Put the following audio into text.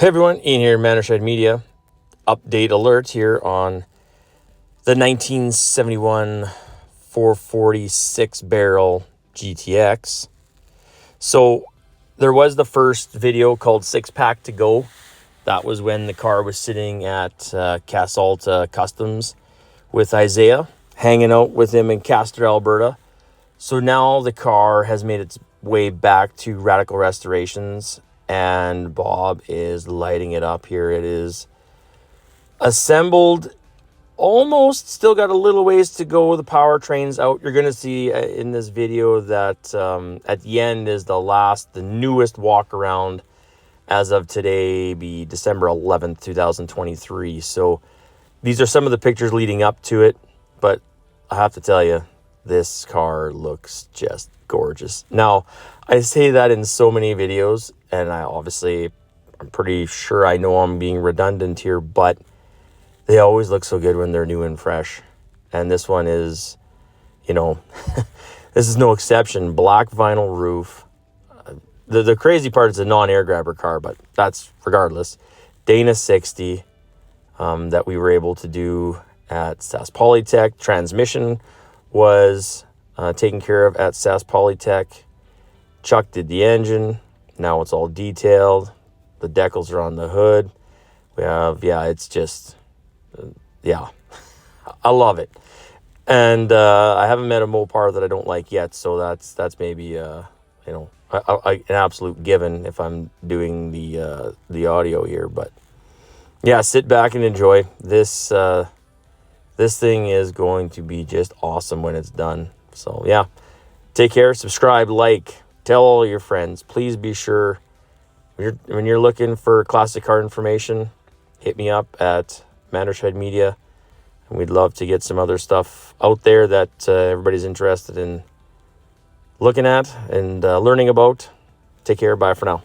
Hey everyone, Ian here, Manished Media. Update alert here on the 1971 446 barrel GTX. So there was the first video called 6-Pack to Go. That was when the car was sitting at Casalta Customs with Isaiah, hanging out with him in Castor, Alberta. So now the car has made its way back to Radical Restorations, and Bob is lighting it up here. It is assembled, almost, still got a little ways to go. The powertrain's out. You're going to see in this video that at the end is the newest walk around as of today, be December 11th, 2023. So these are some of the pictures leading up to it, but I have to tell you, this car looks just gorgeous. Now, I say that in so many videos, and I'm pretty sure I know I'm being redundant here, but they always look so good when they're new and fresh. And this one is, this is no exception. Black vinyl roof. The crazy part is a non-air grabber car, but that's regardless. Dana 60 that we were able to do at SAS Polytech. Transmission was taken care of at SAS Polytech. Chuck did the engine. Now it's all detailed. The decals are on the hood. We have, it's just, I love it. And I haven't met a Mopar that I don't like yet, so that's maybe, an absolute given if I'm doing the audio here. But yeah, sit back and enjoy. This thing is going to be just awesome when it's done. So yeah, take care, subscribe, like, tell all your friends. Please be sure when you're looking for classic car information, hit me up at Manished Media, and we'd love to get some other stuff out there that everybody's interested in looking at and learning about. Take care. Bye for now.